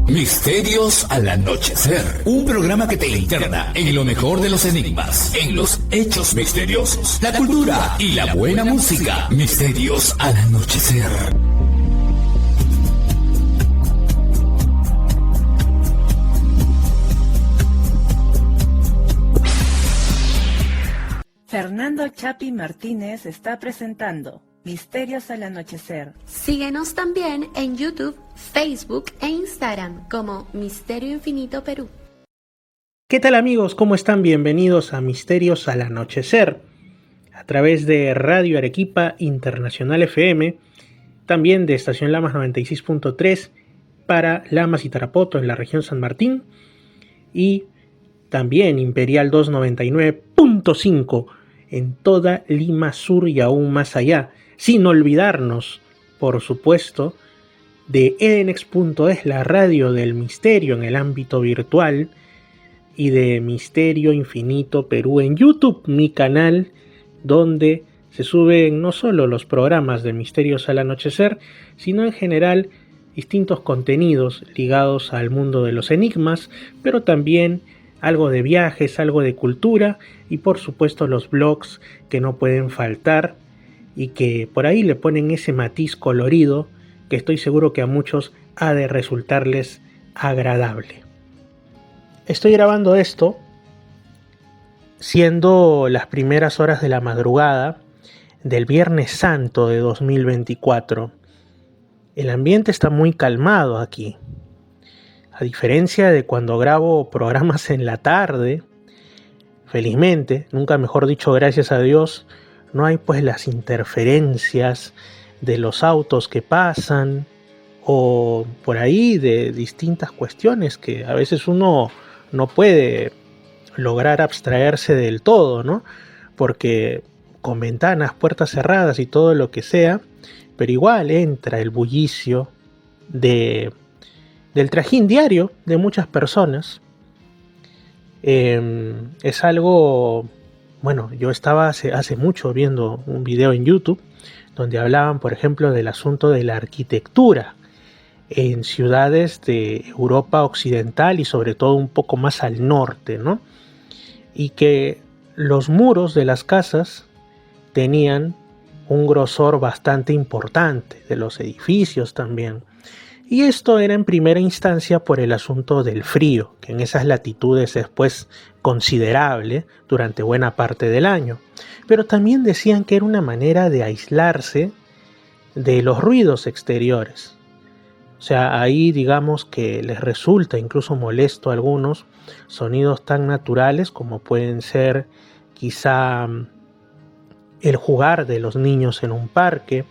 Misterios al anochecer, un programa que te interna en lo mejor de los enigmas, en los hechos misteriosos, la cultura y la buena música. Misterios al anochecer. Fernando Chapi Martínez está presentando Misterios al Anochecer. Síguenos también en YouTube, Facebook e Instagram como Misterio Infinito Perú. ¿Qué tal amigos? ¿Cómo están? Bienvenidos a Misterios al Anochecer a través de Radio Arequipa Internacional FM, también de Estación Lamas 96.3 para Lamas y Tarapoto en la región San Martín y también Imperial 299.5 en toda Lima Sur y aún más allá. Sin olvidarnos, por supuesto, de Edenex.es, la radio del misterio en el ámbito virtual, y de Misterio Infinito Perú en YouTube, mi canal, donde se suben no solo los programas de Misterios al Anochecer, sino en general distintos contenidos ligados al mundo de los enigmas, pero también algo de viajes, algo de cultura y por supuesto los blogs que no pueden faltar y que por ahí le ponen ese matiz colorido que estoy seguro que a muchos ha de resultarles agradable. Estoy grabando esto siendo las primeras horas de la madrugada del Viernes Santo de 2024. El ambiente está muy calmado aquí. A diferencia de cuando grabo programas en la tarde, felizmente, nunca mejor dicho, gracias a Dios, no hay pues las interferencias de los autos que pasan o por ahí de distintas cuestiones que a veces uno no puede lograr abstraerse del todo, ¿no? Porque con ventanas, puertas cerradas y todo lo que sea, pero igual entra el bullicio del trajín diario de muchas personas. Es algo... Bueno, yo estaba hace mucho viendo un video en YouTube donde hablaban, por ejemplo, del asunto de la arquitectura en ciudades de Europa occidental y sobre todo un poco más al norte, ¿no? Y que los muros de las casas tenían un grosor bastante importante, de los edificios también. Y esto era en primera instancia por el asunto del frío, que en esas latitudes es pues considerable durante buena parte del año. Pero también decían que era una manera de aislarse de los ruidos exteriores. O sea, ahí digamos que les resulta incluso molesto a algunos sonidos tan naturales como pueden ser quizá el jugar de los niños en un parque,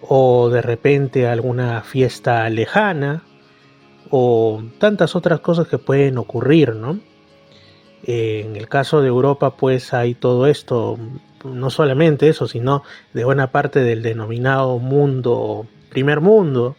o de repente alguna fiesta lejana, o tantas otras cosas que pueden ocurrir, ¿no? En el caso de Europa, pues hay todo esto, no solamente eso, sino de buena parte del denominado mundo, primer mundo,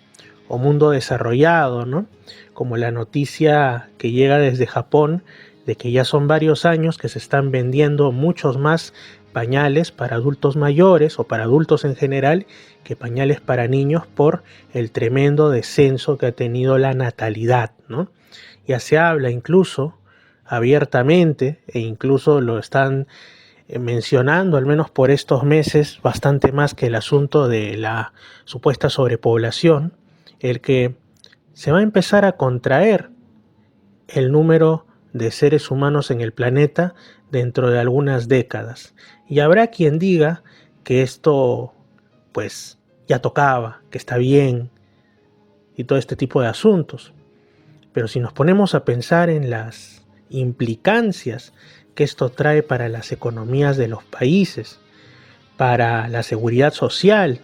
o mundo desarrollado, ¿no? Como la noticia que llega desde Japón, de que ya son varios años que se están vendiendo muchos más pañales para adultos mayores o para adultos en general que pañales para niños por el tremendo descenso que ha tenido la natalidad, ¿no? Ya se habla incluso abiertamente e incluso lo están mencionando, al menos por estos meses, bastante más que el asunto de la supuesta sobrepoblación, el que se va a empezar a contraer el número de seres humanos en el planeta dentro de algunas décadas. Y habrá quien diga que esto pues ya tocaba, que está bien y todo este tipo de asuntos. Pero si nos ponemos a pensar en las implicancias que esto trae para las economías de los países, para la seguridad social,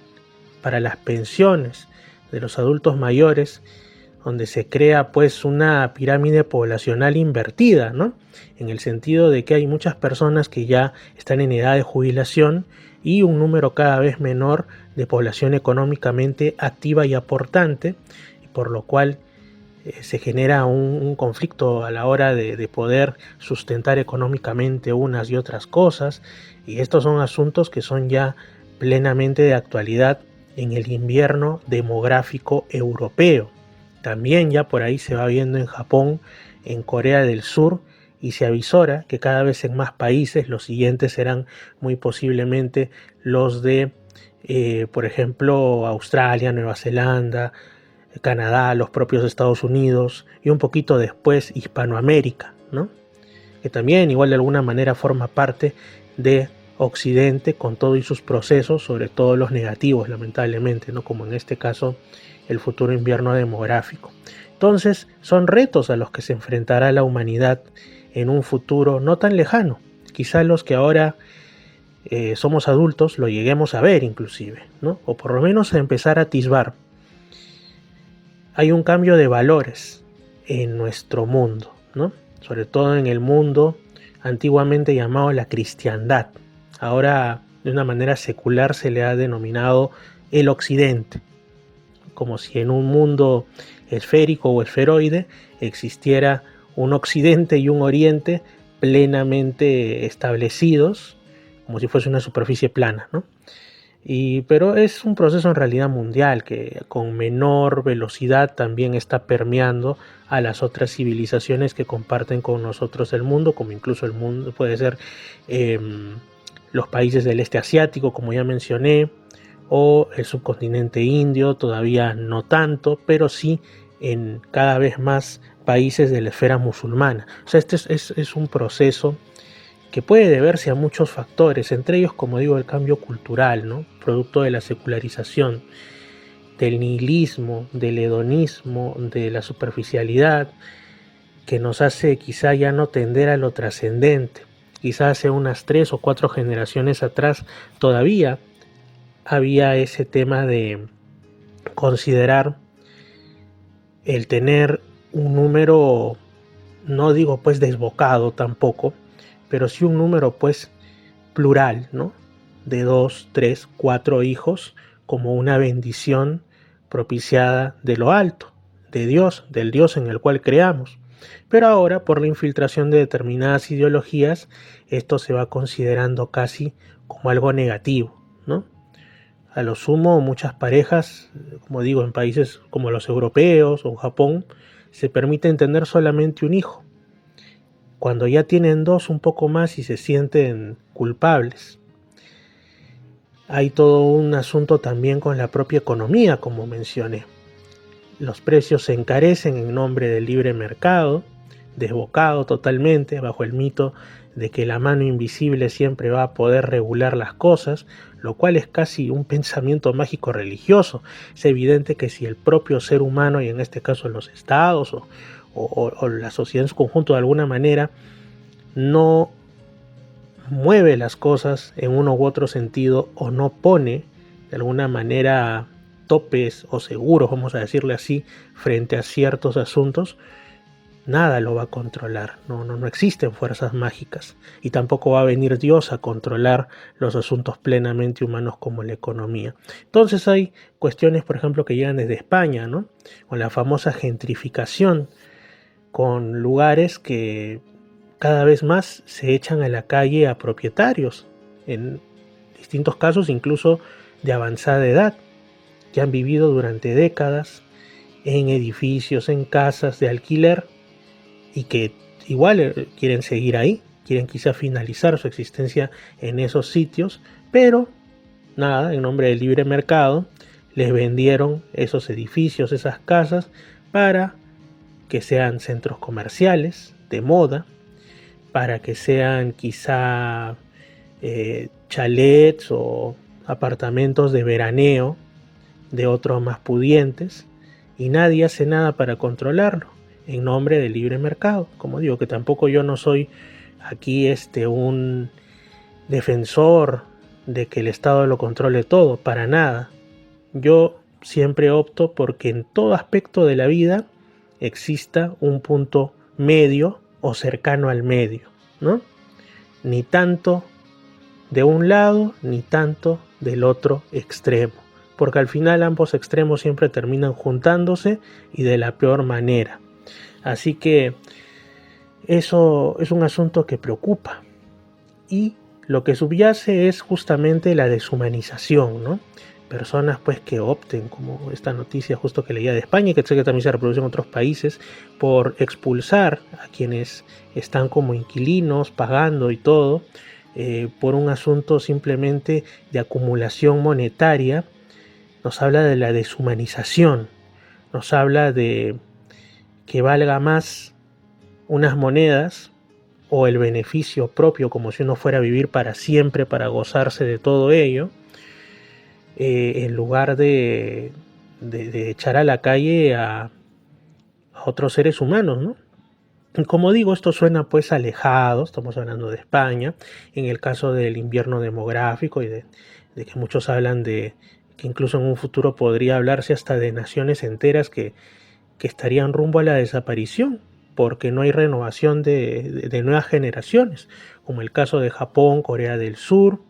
para las pensiones de los adultos mayores, donde se crea pues una pirámide poblacional invertida, ¿no? En el sentido de que hay muchas personas que ya están en edad de jubilación y un número cada vez menor de población económicamente activa y aportante, y por lo cual se genera un conflicto a la hora de poder sustentar económicamente unas y otras cosas, y estos son asuntos que son ya plenamente de actualidad en el invierno demográfico europeo, También ya por ahí se va viendo en Japón, en Corea del Sur, y se avisora que cada vez en más países los siguientes serán muy posiblemente los de, por ejemplo, Australia, Nueva Zelanda, Canadá, los propios Estados Unidos y un poquito después Hispanoamérica, ¿no? Que también igual de alguna manera forma parte de Occidente con todo y sus procesos, sobre todo los negativos, lamentablemente, ¿no? Como en este caso el futuro invierno demográfico. Entonces son retos a los que se enfrentará la humanidad en un futuro no tan lejano. Quizá los que ahora somos adultos lo lleguemos a ver inclusive, ¿no? O por lo menos a empezar a atisbar. Hay un cambio de valores en nuestro mundo, ¿no? Sobre todo en el mundo antiguamente llamado la cristiandad. Ahora de una manera secular se le ha denominado el occidente, como si en un mundo esférico o esferoide existiera un occidente y un oriente plenamente establecidos, como si fuese una superficie plana, ¿no? Pero es un proceso en realidad mundial que con menor velocidad también está permeando a las otras civilizaciones que comparten con nosotros el mundo, como incluso el mundo puede ser los países del este asiático, como ya mencioné, o el subcontinente indio, todavía no tanto, pero sí en cada vez más países de la esfera musulmana. O sea, este es un proceso que puede deberse a muchos factores, entre ellos, como digo, el cambio cultural, ¿no? Producto de la secularización, del nihilismo, del hedonismo, de la superficialidad, que nos hace quizá ya no tender a lo trascendente. Quizá hace unas 3 o 4 generaciones atrás todavía había ese tema de considerar el tener un número, no digo pues desbocado tampoco, pero sí un número pues plural, ¿no? De 2, 3, 4 hijos como una bendición propiciada de lo alto, de Dios, del Dios en el cual creamos. Pero ahora, por la infiltración de determinadas ideologías, esto se va considerando casi como algo negativo, ¿no? A lo sumo, muchas parejas, como digo, en países como los europeos o Japón, se permiten tener solamente un hijo. Cuando ya tienen 2, un poco más y se sienten culpables. Hay todo un asunto también con la propia economía, como mencioné. Los precios se encarecen en nombre del libre mercado, desbocado totalmente bajo el mito de que la mano invisible siempre va a poder regular las cosas, lo cual es casi un pensamiento mágico religioso. Es evidente que si el propio ser humano, y en este caso los estados o la sociedad en su conjunto de alguna manera, no mueve las cosas en uno u otro sentido o no pone de alguna manera topes o seguros, vamos a decirle así, frente a ciertos asuntos, nada lo va a controlar. No existen fuerzas mágicas y tampoco va a venir Dios a controlar los asuntos plenamente humanos como la economía. Entonces hay cuestiones, por ejemplo, que llegan desde España, ¿no? Con la famosa gentrificación, con lugares que cada vez más se echan a la calle a propietarios, en distintos casos incluso de avanzada edad, que han vivido durante décadas en edificios, en casas de alquiler y que igual quieren seguir ahí, quieren quizá finalizar su existencia en esos sitios, pero nada, en nombre del libre mercado, les vendieron esos edificios, esas casas, para que sean centros comerciales, de moda, para que sean quizá chalets o apartamentos de veraneo de otros más pudientes, y nadie hace nada para controlarlo en nombre del libre mercado. Como digo, que tampoco yo no soy aquí un defensor de que el Estado lo controle todo, para nada. Yo siempre opto porque en todo aspecto de la vida exista un punto medio o cercano al medio, ¿no? Ni tanto de un lado ni tanto del otro extremo, porque al final ambos extremos siempre terminan juntándose y de la peor manera. Así que eso es un asunto que preocupa, y lo que subyace es justamente la deshumanización, ¿no? personas pues que opten, como esta noticia justo que leía de España y que sé que también se reproduce en otros países, por expulsar a quienes están como inquilinos, pagando y todo, por un asunto simplemente de acumulación monetaria, nos habla de la deshumanización, nos habla de que valga más unas monedas o el beneficio propio, como si uno fuera a vivir para siempre, para gozarse de todo ello, en lugar de echar a la calle a otros seres humanos, ¿no? Y como digo, esto suena pues alejado, estamos hablando de España, en el caso del invierno demográfico y de que muchos hablan de que incluso en un futuro podría hablarse hasta de naciones enteras que estarían rumbo a la desaparición, porque no hay renovación de nuevas generaciones, como el caso de Japón, Corea del Sur.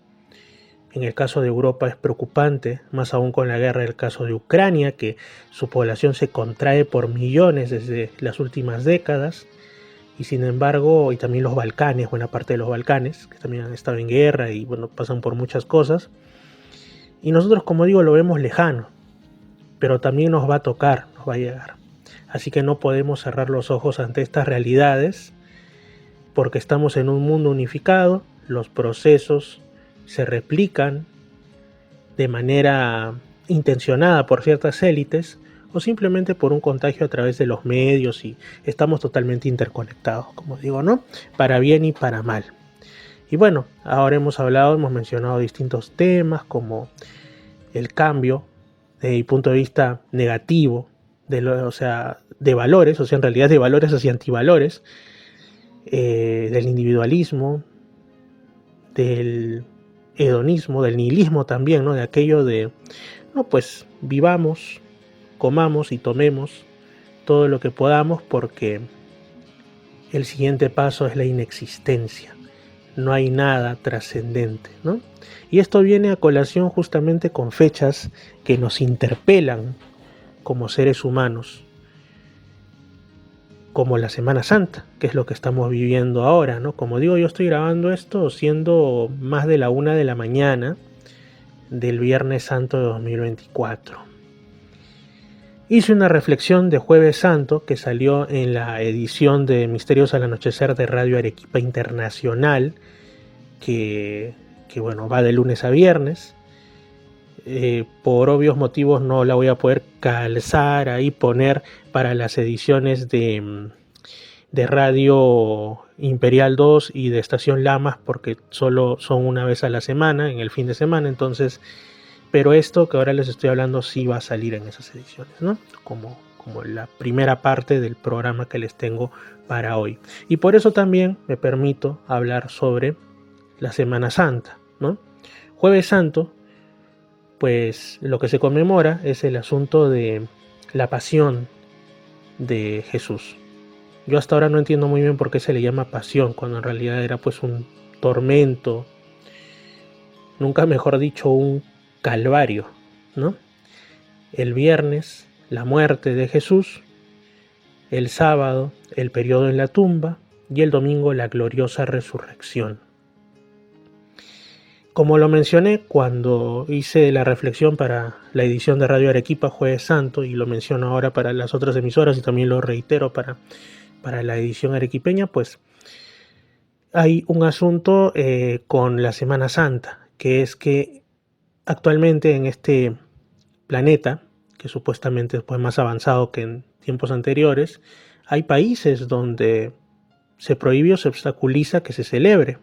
En el caso de Europa es preocupante, más aún con la guerra, el caso de Ucrania, que su población se contrae por millones desde las últimas décadas, y sin embargo, y también los Balcanes, buena parte de los Balcanes, que también han estado en guerra y bueno, pasan por muchas cosas. Y nosotros, como digo, lo vemos lejano, pero también nos va a tocar, nos va a llegar. Así que no podemos cerrar los ojos ante estas realidades, porque estamos en un mundo unificado, los procesos se replican de manera intencionada por ciertas élites o simplemente por un contagio a través de los medios, y estamos totalmente interconectados, como digo, ¿no? Para bien y para mal. Y bueno, ahora hemos mencionado distintos temas como el cambio desde mi punto de vista negativo de valores, o sea, en realidad de valores hacia antivalores, del individualismo, del hedonismo, del nihilismo también, ¿no? De aquello de, no, pues vivamos, comamos y tomemos todo lo que podamos porque el siguiente paso es la inexistencia. No hay nada trascendente, ¿no? Y esto viene a colación justamente con fechas que nos interpelan como seres humanos, como la Semana Santa, que es lo que estamos viviendo ahora, ¿no? Como digo, yo estoy grabando esto siendo más de la 1 de la mañana del Viernes Santo de 2024. Hice una reflexión de Jueves Santo que salió en la edición de Misterios al Anochecer de Radio Arequipa Internacional, que bueno, va de lunes a viernes. Por obvios motivos no la voy a poder calzar ahí, poner para las ediciones de Radio Imperial 2 y de Estación Lamas, porque solo son una vez a la semana, en el fin de semana. Entonces, pero esto que ahora les estoy hablando sí va a salir en esas ediciones, ¿no? Como la primera parte del programa que les tengo para hoy. Y por eso también me permito hablar sobre la Semana Santa, ¿no? Jueves Santo, pues lo que se conmemora es el asunto de la pasión de Jesús. Yo hasta ahora no entiendo muy bien por qué se le llama pasión, cuando en realidad era pues un tormento, nunca mejor dicho un calvario, ¿no? El viernes, la muerte de Jesús, el sábado, el periodo en la tumba, y el domingo, la gloriosa resurrección. Como lo mencioné cuando hice la reflexión para la edición de Radio Arequipa Jueves Santo, y lo menciono ahora para las otras emisoras y también lo reitero para la edición arequipeña, pues hay un asunto con la Semana Santa, que es que actualmente en este planeta, que supuestamente es pues más avanzado que en tiempos anteriores, hay países donde se prohíbe o se obstaculiza que se celebre.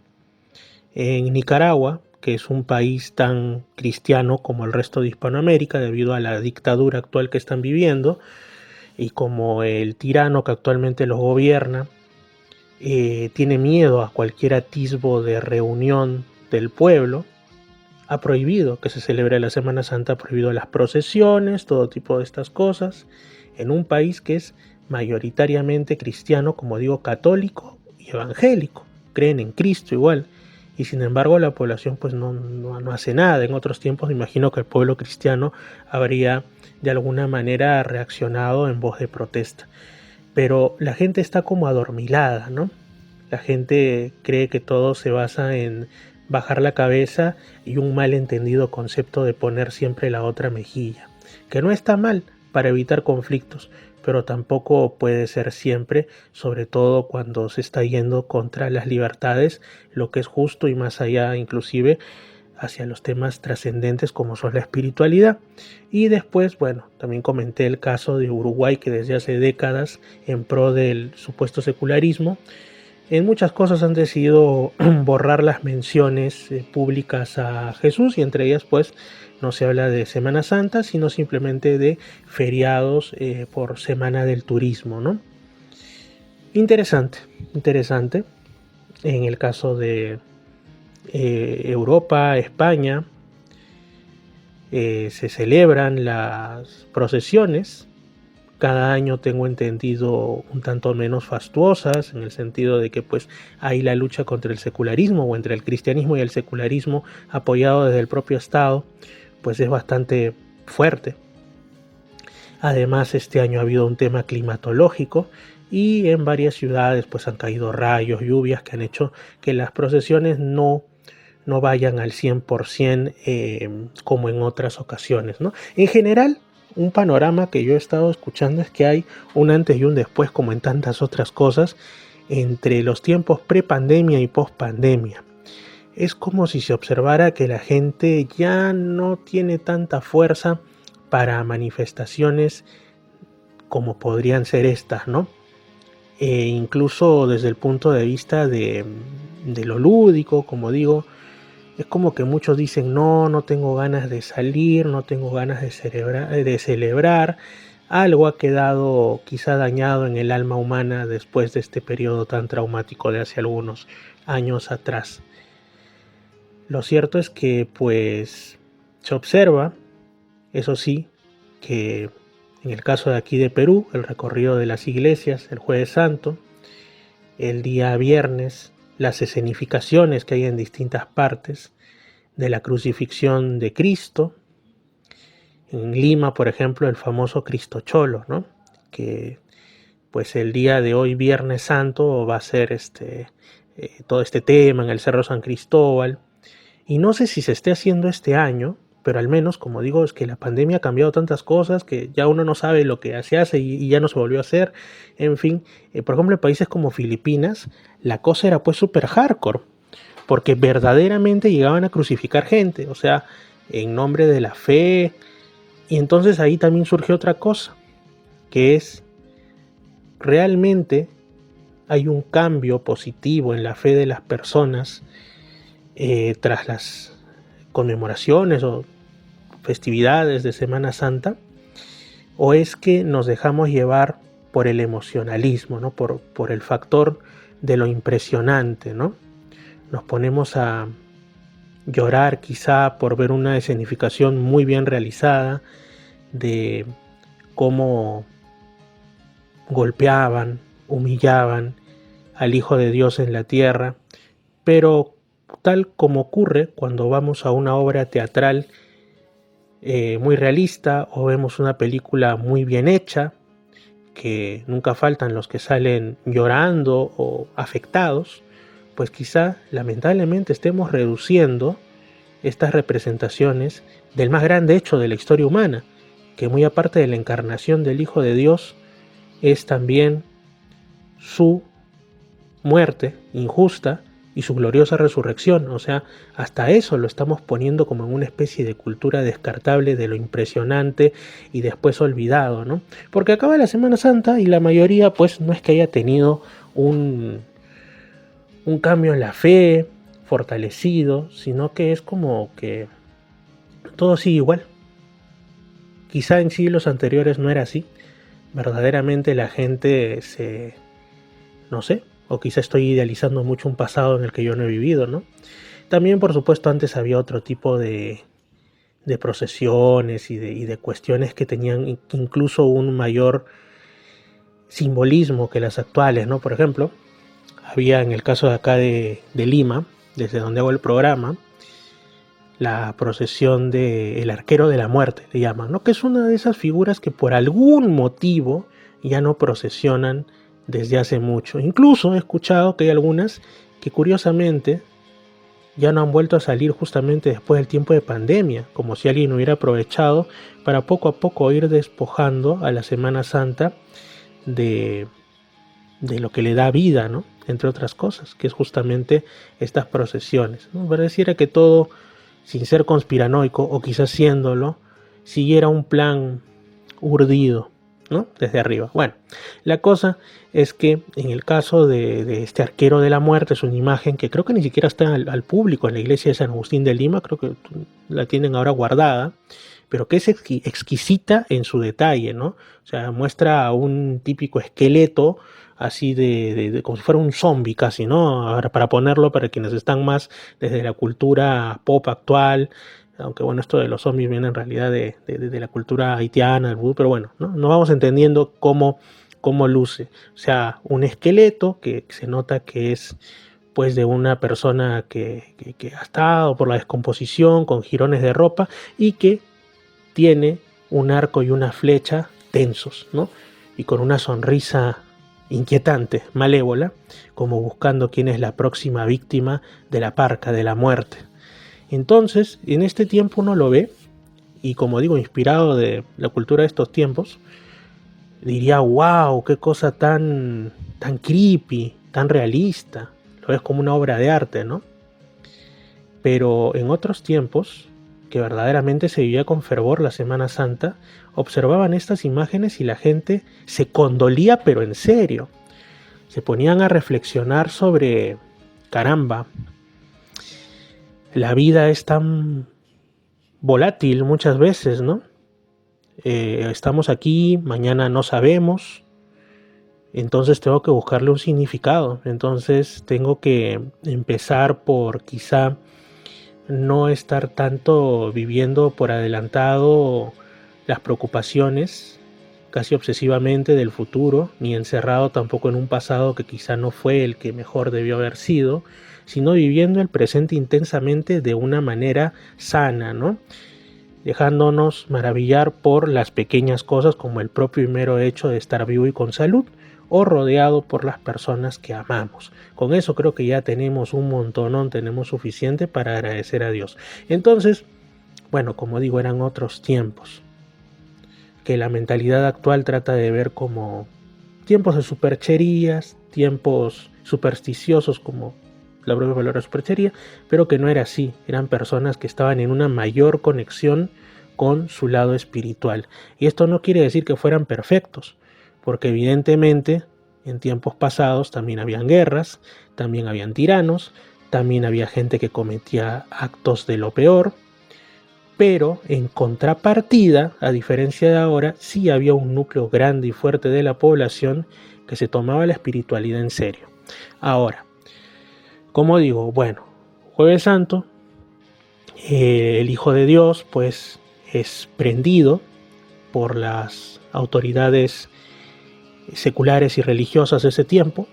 En Nicaragua, que es un país tan cristiano como el resto de Hispanoamérica debido a la dictadura actual que están viviendo, y como el tirano que actualmente los gobierna tiene miedo a cualquier atisbo de reunión del pueblo, ha prohibido que se celebre la Semana Santa, ha prohibido las procesiones, todo tipo de estas cosas, en un país que es mayoritariamente cristiano, como digo, católico y evangélico, creen en Cristo igual. Y sin embargo la población pues no hace nada. En otros tiempos me imagino que el pueblo cristiano habría de alguna manera reaccionado en voz de protesta. Pero la gente está como adormilada, ¿no? La gente cree que todo se basa en bajar la cabeza y un malentendido concepto de poner siempre la otra mejilla, que no está mal para evitar conflictos, pero tampoco puede ser siempre, sobre todo cuando se está yendo contra las libertades, lo que es justo y más allá inclusive hacia los temas trascendentes como son la espiritualidad. Y después, bueno, también comenté el caso de Uruguay, que desde hace décadas, en pro del supuesto secularismo, en muchas cosas han decidido borrar las menciones públicas a Jesús, y entre ellas pues no se habla de Semana Santa, sino simplemente de feriados por Semana del Turismo, ¿no? Interesante, interesante. En el caso de Europa, España, se celebran las procesiones, cada año tengo entendido un tanto menos fastuosas, en el sentido de que pues hay la lucha contra el secularismo, o entre el cristianismo y el secularismo apoyado desde el propio Estado, pues es bastante fuerte. Además, este año ha habido un tema climatológico y en varias ciudades pues han caído rayos, lluvias que han hecho que las procesiones no vayan al 100% como en otras ocasiones, ¿no? En general, un panorama que yo he estado escuchando es que hay un antes y un después, como en tantas otras cosas, entre los tiempos pre-pandemia y post-pandemia. Es como si se observara que la gente ya no tiene tanta fuerza para manifestaciones como podrían ser estas, ¿no? Incluso desde el punto de vista de lo lúdico, como digo, es como que muchos dicen, no tengo ganas de salir, no tengo ganas de celebrar. Algo ha quedado quizá dañado en el alma humana después de este periodo tan traumático de hace algunos años atrás. Lo cierto es que pues se observa, eso sí, que en el caso de aquí de Perú, el recorrido de las iglesias, el Jueves Santo, el día viernes, las escenificaciones que hay en distintas partes de la crucifixión de Cristo. En Lima, por ejemplo, el famoso Cristo Cholo, ¿no? Que pues el día de hoy, Viernes Santo, va a ser todo este tema en el Cerro San Cristóbal. Y no sé si se esté haciendo este año, pero al menos, como digo, es que la pandemia ha cambiado tantas cosas que ya uno no sabe lo que se hace y ya no se volvió a hacer. En fin, por ejemplo, en países como Filipinas, la cosa era pues súper hardcore, porque verdaderamente llegaban a crucificar gente, o sea, en nombre de la fe. Y entonces ahí también surge otra cosa, que es, realmente hay un cambio positivo en la fe de las personas tras las conmemoraciones o festividades de Semana Santa, o es que nos dejamos llevar por el emocionalismo, ¿no? por el factor de lo impresionante, ¿no? Nos ponemos a llorar quizá por ver una escenificación muy bien realizada de cómo golpeaban, humillaban al Hijo de Dios en la tierra, pero tal como ocurre cuando vamos a una obra teatral muy realista o vemos una película muy bien hecha, que nunca faltan los que salen llorando o afectados, pues quizá lamentablemente estemos reduciendo estas representaciones del más grande hecho de la historia humana, que muy aparte de la encarnación del Hijo de Dios, es también su muerte injusta y su gloriosa resurrección. O sea, hasta eso lo estamos poniendo como en una especie de cultura descartable de lo impresionante y después olvidado, ¿no? Porque acaba la Semana Santa y la mayoría pues no es que haya tenido un cambio en la fe fortalecido, sino que es como que todo sigue igual. Quizá en siglos anteriores no era así. Verdaderamente la gente no sé, o quizá estoy idealizando mucho un pasado en el que yo no he vivido, ¿no? También, por supuesto, antes había otro tipo de procesiones y de cuestiones que tenían incluso un mayor simbolismo que las actuales, ¿no? Por ejemplo, había en el caso de acá de Lima, desde donde hago el programa, la procesión del arquero de la muerte, le llaman, ¿no? Que es una de esas figuras que por algún motivo ya no procesionan desde hace mucho. Incluso he escuchado que hay algunas que curiosamente ya no han vuelto a salir justamente después del tiempo de pandemia, como si alguien hubiera aprovechado para poco a poco ir despojando a la Semana Santa de lo que le da vida, ¿no? Entre otras cosas, que es justamente estas procesiones, ¿no? Pareciera que todo, sin ser conspiranoico, o quizás siéndolo, siguiera un plan urdido, ¿no? Desde arriba. Bueno, la cosa es que en el caso de este arquero de la muerte, es una imagen que creo que ni siquiera está al público en la iglesia de San Agustín de Lima, creo que la tienen ahora guardada, pero que es exquisita en su detalle, ¿no? O sea, muestra un típico esqueleto así de como si fuera un zombie casi, ¿no? Ahora, para ponerlo para quienes están más desde la cultura pop actual, aunque bueno, esto de los zombies viene en realidad de la cultura haitiana, del vudú, pero bueno, ¿no? Nos vamos entendiendo cómo luce. O sea, un esqueleto que se nota que es pues de una persona que ha estado por la descomposición, con jirones de ropa, y que tiene un arco y una flecha tensos, ¿no? Y con una sonrisa inquietante, malévola, como buscando quién es la próxima víctima de la parca, de la muerte. Entonces, en este tiempo uno lo ve, y como digo, inspirado de la cultura de estos tiempos, diría, wow, qué cosa tan creepy, tan realista. Lo ves como una obra de arte, ¿no? Pero en otros tiempos, que verdaderamente se vivía con fervor la Semana Santa, observaban estas imágenes y la gente se condolía, pero en serio. Se ponían a reflexionar sobre, caramba, la vida es tan volátil muchas veces, ¿no? Estamos aquí, mañana no sabemos, entonces tengo que buscarle un significado. Entonces tengo que empezar por quizá no estar tanto viviendo por adelantado las preocupaciones casi obsesivamente del futuro, ni encerrado tampoco en un pasado que quizá no fue el que mejor debió haber sido, sino viviendo el presente intensamente de una manera sana, ¿no? Dejándonos maravillar por las pequeñas cosas, como el propio y mero hecho de estar vivo y con salud, o rodeado por las personas que amamos. Con eso creo que ya tenemos un montonón, tenemos suficiente para agradecer a Dios. Entonces, bueno, como digo, eran otros tiempos, que la mentalidad actual trata de ver como tiempos de supercherías, tiempos supersticiosos como la propia palabra superchería, pero que no era así. Eran personas que estaban en una mayor conexión con su lado espiritual. Y esto no quiere decir que fueran perfectos, porque evidentemente en tiempos pasados también habían guerras, también habían tiranos, también había gente que cometía actos de lo peor, pero en contrapartida, a diferencia de ahora, sí había un núcleo grande y fuerte de la población que se tomaba la espiritualidad en serio. Ahora, como digo, bueno, Jueves Santo, el Hijo de Dios pues es prendido por las autoridades seculares y religiosas de ese tiempo.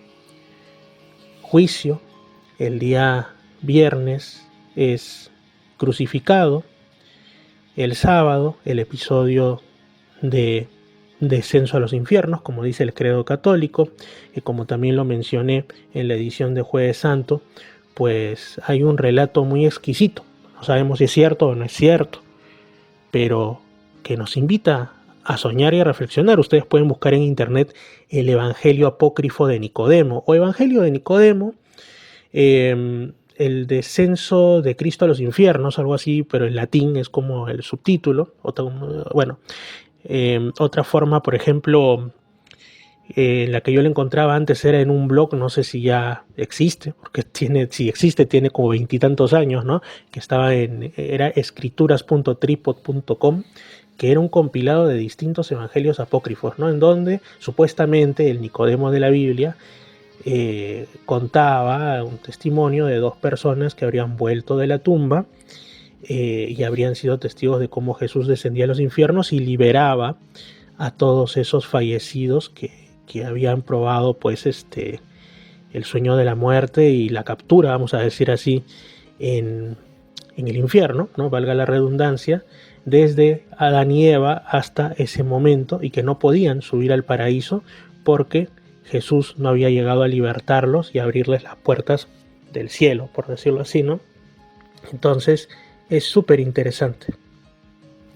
Juicio, el día viernes es crucificado. El sábado, el episodio de descenso a los infiernos, como dice el credo católico, y como también lo mencioné en la edición de Jueves Santo, pues hay un relato muy exquisito. No sabemos si es cierto o no es cierto, pero que nos invita a soñar y a reflexionar. Ustedes pueden buscar en internet el Evangelio Apócrifo de Nicodemo o Evangelio de Nicodemo, el descenso de Cristo a los infiernos, algo así, pero en latín es como el subtítulo. Otra forma, por ejemplo, la que yo le encontraba antes era en un blog, no sé si ya existe, porque si existe tiene como 20 y tantos años, ¿no? Que era escrituras.tripod.com, que era un compilado de distintos evangelios apócrifos, ¿no? En donde supuestamente el Nicodemo de la Biblia contaba un testimonio de dos personas que habrían vuelto de la tumba y habrían sido testigos de cómo Jesús descendía a los infiernos y liberaba a todos esos fallecidos que habían probado pues el sueño de la muerte y la captura, vamos a decir así, en el infierno, ¿no? Valga la redundancia, desde Adán y Eva hasta ese momento, y que no podían subir al paraíso porque Jesús no había llegado a libertarlos y a abrirles las puertas del cielo, por decirlo así, ¿no? Entonces es súper interesante.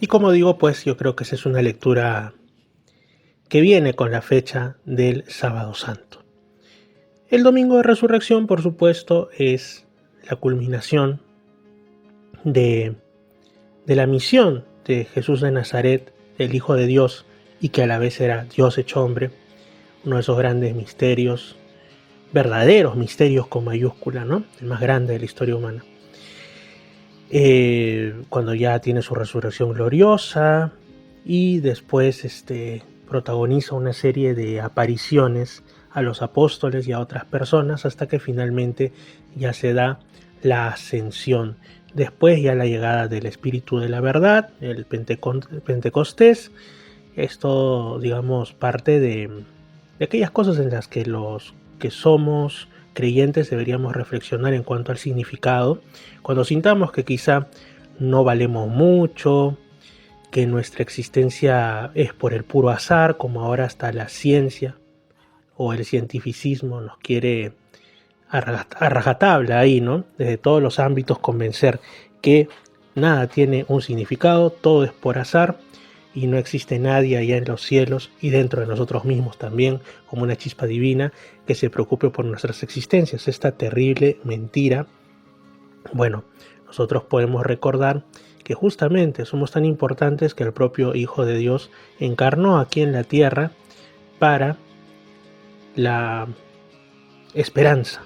Y como digo, pues yo creo que esa es una lectura que viene con la fecha del Sábado Santo. El Domingo de Resurrección, por supuesto, es la culminación de la misión de Jesús de Nazaret, el Hijo de Dios, y que a la vez era Dios hecho hombre, uno de esos grandes misterios, verdaderos misterios con mayúscula, ¿no? El más grande de la historia humana. Cuando ya tiene su resurrección gloriosa y después protagoniza una serie de apariciones a los apóstoles y a otras personas hasta que finalmente ya se da la ascensión. Después ya la llegada del Espíritu de la Verdad, el Pentecostés. Esto, digamos, parte de aquellas cosas en las que los que somos creyentes deberíamos reflexionar en cuanto al significado. Cuando sintamos que quizá no valemos mucho, que nuestra existencia es por el puro azar, como ahora hasta la ciencia o el cientificismo nos quiere a rajatabla ahí, ¿no? Desde todos los ámbitos convencer que nada tiene un significado, todo es por azar y no existe nadie allá en los cielos y dentro de nosotros mismos también, como una chispa divina que se preocupe por nuestras existencias. Esta terrible mentira, bueno, nosotros podemos recordar que justamente somos tan importantes que el propio Hijo de Dios encarnó aquí en la tierra para la esperanza,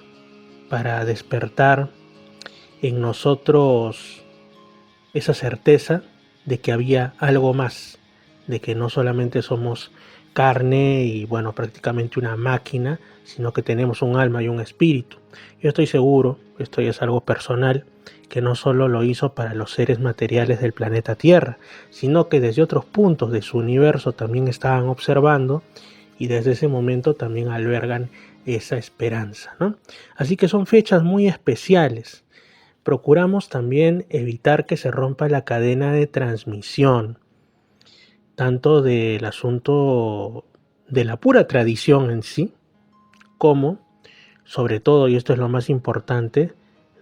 para despertar en nosotros esa certeza de que había algo más, de que no solamente somos carne y bueno, prácticamente una máquina, sino que tenemos un alma y un espíritu. Yo estoy seguro, esto ya es algo personal, que no solo lo hizo para los seres materiales del planeta Tierra, sino que desde otros puntos de su universo también estaban observando y desde ese momento también albergan esa esperanza, ¿no? Así que son fechas muy especiales. Procuramos también evitar que se rompa la cadena de transmisión, tanto del asunto de la pura tradición en sí, como, sobre todo, y esto es lo más importante,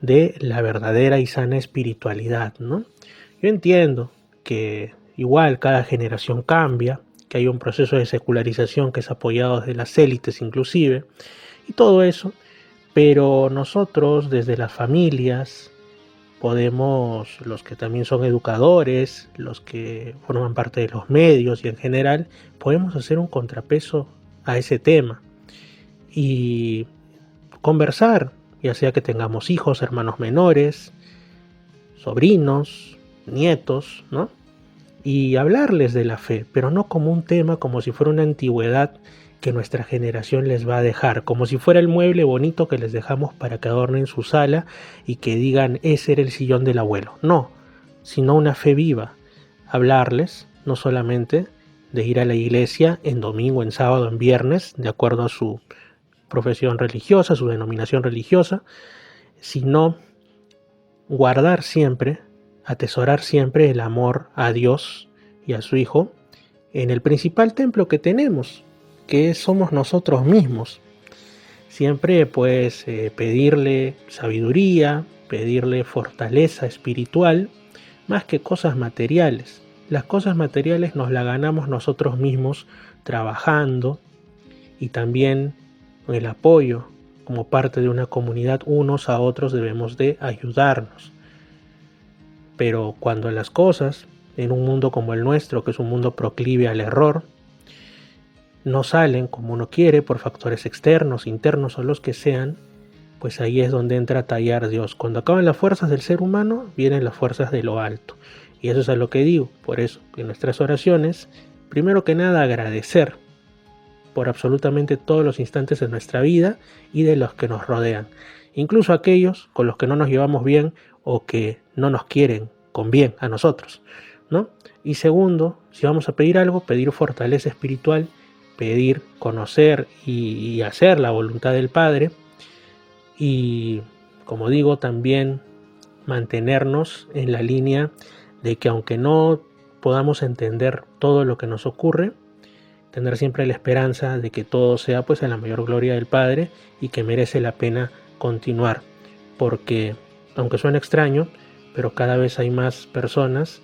de la verdadera y sana espiritualidad, ¿no? Yo entiendo que igual cada generación cambia, que hay un proceso de secularización que es apoyado desde las élites inclusive, y todo eso, pero nosotros desde las familias podemos, los que también son educadores, los que forman parte de los medios y en general, podemos hacer un contrapeso a ese tema y conversar, ya sea que tengamos hijos, hermanos menores, sobrinos, nietos, ¿no? Y hablarles de la fe, pero no como un tema, como si fuera una antigüedad que nuestra generación les va a dejar, como si fuera el mueble bonito que les dejamos para que adornen su sala y que digan ese era el sillón del abuelo. No, sino una fe viva. Hablarles no solamente de ir a la iglesia en domingo, en sábado, en viernes, de acuerdo a su profesión religiosa, su denominación religiosa, sino guardar siempre, atesorar siempre el amor a Dios y a su Hijo en el principal templo que tenemos, que somos nosotros mismos. Siempre pues pedirle sabiduría, pedirle fortaleza espiritual, más que cosas materiales. Las cosas materiales nos las ganamos nosotros mismos trabajando y también con el apoyo como parte de una comunidad, unos a otros debemos de ayudarnos. Pero cuando las cosas, en un mundo como el nuestro, que es un mundo proclive al error, no salen como uno quiere por factores externos, internos o los que sean, pues ahí es donde entra a tallar Dios. Cuando acaban las fuerzas del ser humano, vienen las fuerzas de lo alto. Y eso es a lo que digo. Por eso, en nuestras oraciones, primero que nada agradecer por absolutamente todos los instantes de nuestra vida y de los que nos rodean. Incluso aquellos con los que no nos llevamos bien o que no nos quieren con bien a nosotros, ¿no? Y segundo, si vamos a pedir algo, pedir fortaleza espiritual, pedir, conocer y hacer la voluntad del Padre. Y, como digo, también mantenernos en la línea de que aunque no podamos entender todo lo que nos ocurre, tener siempre la esperanza de que todo sea pues a la mayor gloria del Padre y que merece la pena continuar. Porque, aunque suene extraño, pero cada vez hay más personas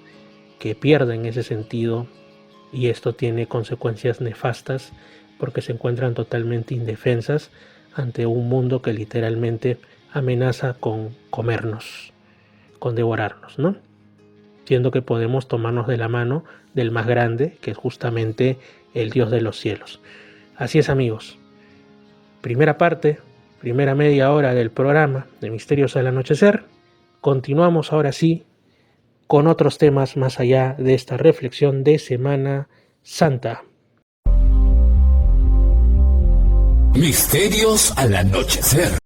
que pierden ese sentido y esto tiene consecuencias nefastas porque se encuentran totalmente indefensas ante un mundo que literalmente amenaza con comernos, con devorarnos, ¿no? Siendo que podemos tomarnos de la mano del más grande, que es justamente el Dios de los cielos. Así es, amigos. Primera parte, primera media hora del programa de Misterios al Anochecer. Continuamos ahora sí con otros temas más allá de esta reflexión de Semana Santa. Misterios al Anochecer.